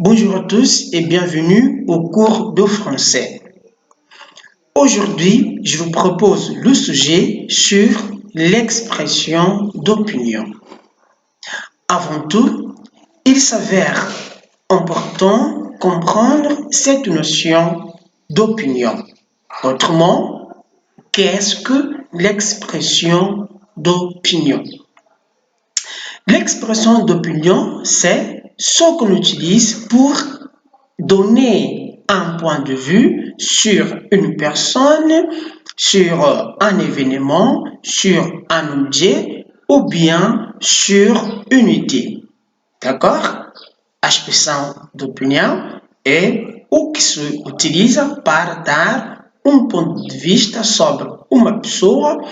Bonjour à tous et bienvenue au cours de français. Aujourd'hui, je vous propose le sujet sur l'expression d'opinion. Avant tout, il s'avère important de comprendre cette notion d'opinion. Autrement, qu'est-ce que l'expression d'opinion? L'expression d'opinion, c'est ce qu'on utilise pour donner un point de vue sur une personne, sur un événement, sur un objet ou bien sur une idée. D'accord? Expression d'opinion é o que se utiliza para dar um ponto de vista sobre uma pessoa,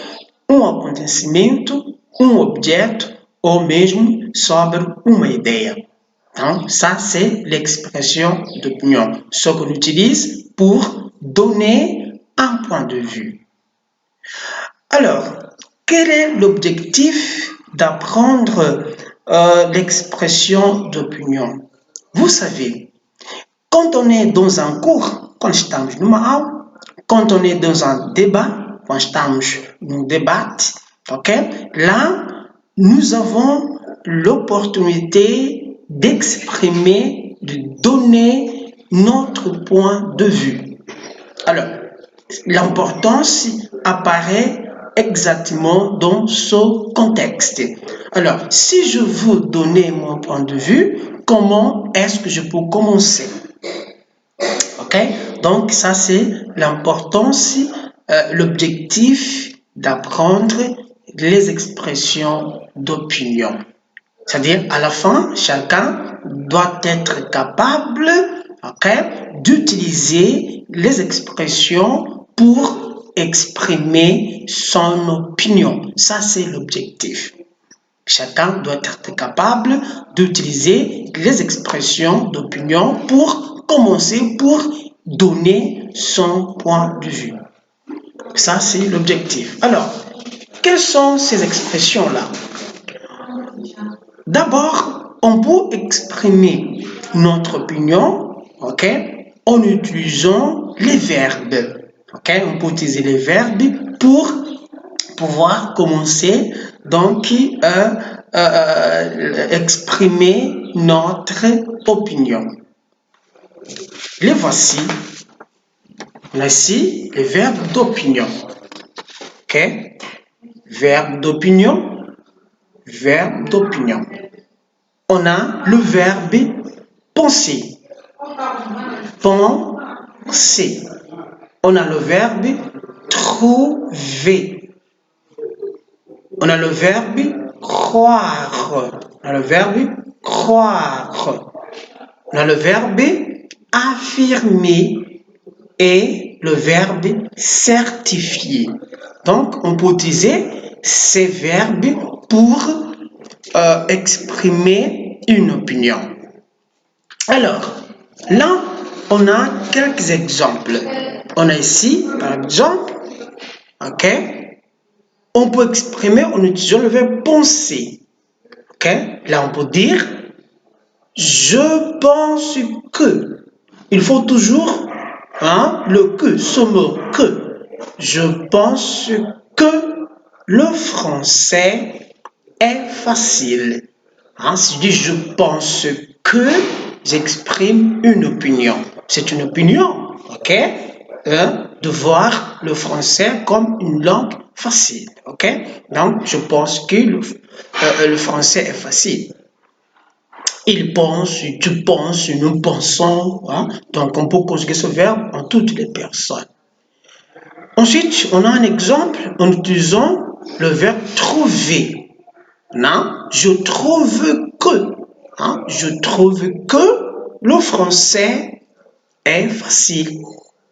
um acontecimento, um objeto ou mesmo sobre uma ideia. Donc, ça, c'est l'expression d'opinion, ce qu'on utilise pour donner un point de vue. Alors, quel est l'objectif d'apprendre l'expression d'opinion? Vous savez, quand on est dans un cours, quando estamos numa aula, quand on est dans un débat, quando estamos num debate, ok? Là, nous avons l'opportunité d'exprimer, de donner notre point de vue. Alors, l'importance apparaît exactement dans ce contexte. Alors, si je veux donner mon point de vue, comment est-ce que je peux commencer? Ok? Donc, ça, c'est l'importance, l'objectif d'apprendre les expressions d'opinion. C'est-à-dire, à la fin, chacun doit être capable, d'utiliser les expressions pour exprimer son opinion. Ça, c'est l'objectif. Chacun doit être capable d'utiliser les expressions d'opinion pour commencer, pour donner son point de vue. Ça, c'est l'objectif. Alors, quelles sont ces expressions-là? D'abord, on peut exprimer notre opinion, en utilisant les verbes. On peut utiliser les verbes pour pouvoir commencer, donc, exprimer notre opinion. Les voici. On a ici les verbes d'opinion. Verbe d'opinion. Verbe d'opinion. On a le verbe penser. Penser. On a le verbe trouver. On a le verbe croire. On a le verbe croire. On a le verbe affirmer et le verbe certifier. Donc, on peut utiliser ces verbes pour exprimer une opinion. Alors, là, on a quelques exemples. On a ici, par exemple, on peut exprimer en utilisant le verbe penser. Là, on peut dire je pense que. Il faut toujours le que, ce mot que. Je pense que le français est facile. Si je dis je pense que, j'exprime une opinion. C'est une opinion, de voir le français comme une langue facile, Donc, je pense que le français est facile. Il pense, tu penses, nous pensons. Donc, on peut conjuguer ce verbe en toutes les personnes. Ensuite, on a un exemple en utilisant le verbe trouver. Je trouve que. Je trouve que le français est facile.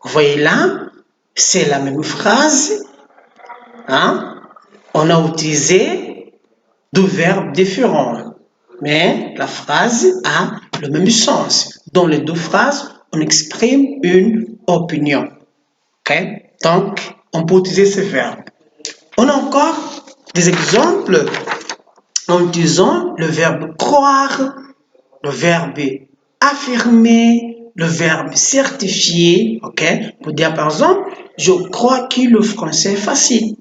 Vous voyez là, c'est la même phrase. On a utilisé deux verbes différents. Mais la phrase a le même sens. Dans les deux phrases, on exprime une opinion. Donc, on peut utiliser ce verbe. On a encore des exemples en utilisant le verbe croire, le verbe affirmer, le verbe certifier, ok? Pour dire par exemple, je crois que le français est facile.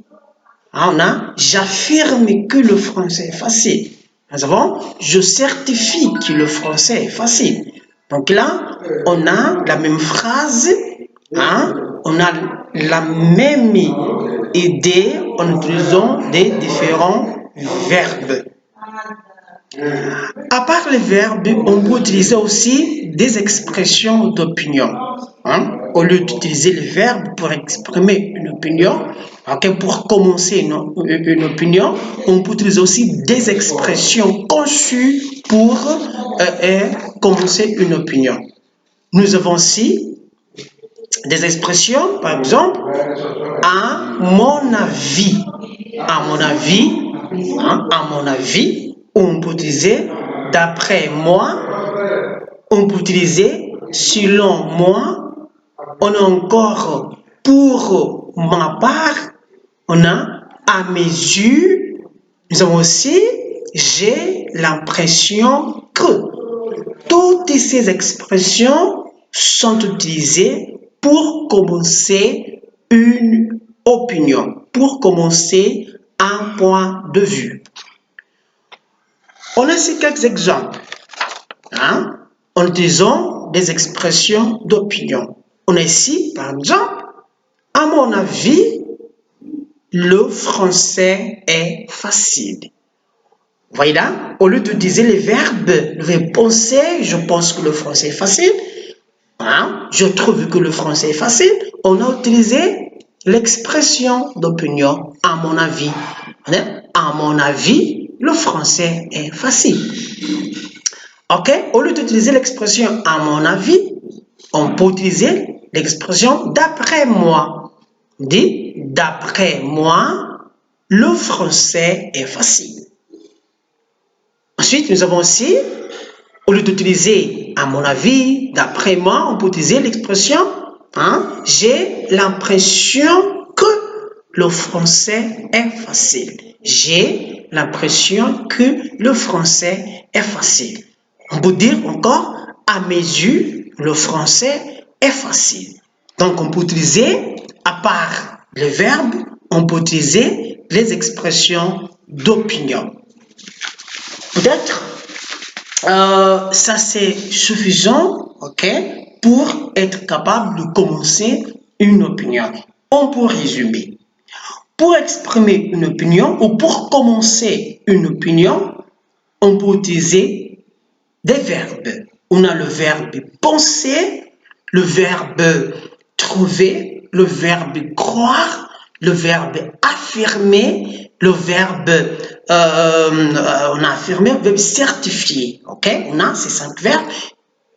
On a j'affirme que le français est facile. Nous avons je certifie que le français est facile. Donc là, on a la même phrase, hein? On a la même idée en utilisant des différents verbes. À part les verbes, on peut utiliser aussi des expressions d'opinion. Hein? Au lieu d'utiliser les verbes pour exprimer une opinion, okay, pour commencer une opinion, on peut utiliser aussi des expressions conçues pour commencer une opinion. Nous avons aussi des expressions, par exemple, à mon avis. À mon avis, hein, à mon avis, on peut utiliser d'après moi, on peut utiliser selon moi, on a encore pour ma part, on a à mes yeux, nous avons aussi j'ai l'impression que. Toutes ces expressions sont utilisées pour commencer une opinion, pour commencer un point de vue. On a ici quelques exemples, hein, en utilisant des expressions d'opinion. On a ici, par exemple, à mon avis, le français est facile. Vous voyez là, au lieu d'utiliser les verbes, le verbe penser, je pense que le français est facile, hein, je trouve que le français est facile, on a utilisé l'expression d'opinion, à mon avis. À mon avis, le français est facile. Ok, au lieu d'utiliser l'expression à mon avis, on peut utiliser l'expression d'après moi. Dit d'après moi, le français est facile. Ensuite, nous avons aussi, au lieu d'utiliser à mon avis, d'après moi, on peut utiliser l'expression hein, j'ai l'impression que le français est facile. J'ai l'impression que le français est facile. On peut dire encore à mes yeux, le français est facile. Donc, on peut utiliser, à part les verbes, on peut utiliser les expressions d'opinion. Peut-être ça c'est suffisant, ok, pour être capable de commencer une opinion. On peut résumer. Pour exprimer une opinion ou pour commencer une opinion, on peut utiliser des verbes. On a le verbe penser, le verbe trouver, le verbe croire, le verbe affirmer, le verbe on a affirmé, le verbe certifier. Ok, on a ces 5 verbes.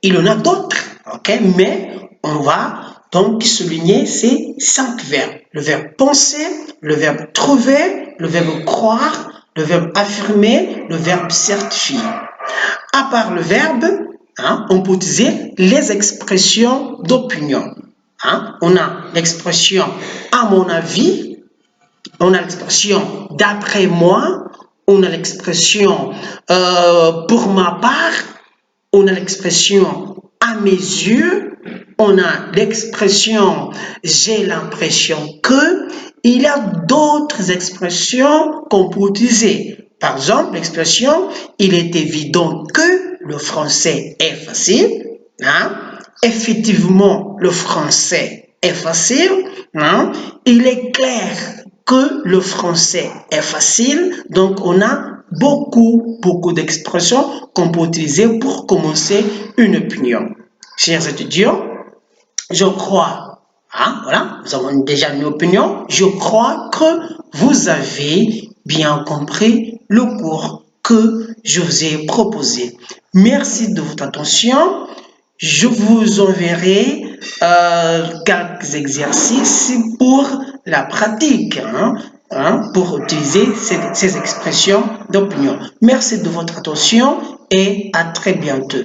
Il y en a d'autres, ok, mais on va donc souligner ces 5 verbes. Le verbe penser, le verbe trouver, le verbe croire, le verbe affirmer, le verbe certifier. À part le verbe, hein, on peut utiliser les expressions d'opinion. Hein. On a l'expression à mon avis, on a l'expression d'après moi, on a l'expression pour ma part, on a l'expression à mes yeux, on a l'expression j'ai l'impression que, il y a d'autres expressions qu'on peut utiliser. Par exemple, l'expression il est évident que le français est facile. Hein? Effectivement, le français est facile. Hein? Il est clair que le français est facile. Donc, on a beaucoup d'expressions qu'on peut utiliser pour commencer une opinion. Chers étudiants, je crois, hein, voilà, nous avons déjà une opinion, je crois que vous avez bien compris le cours que je vous ai proposé. Merci de votre attention. Je vous enverrai quelques exercices pour la pratique, pour utiliser ces expressions d'opinion. Merci de votre attention et à très bientôt.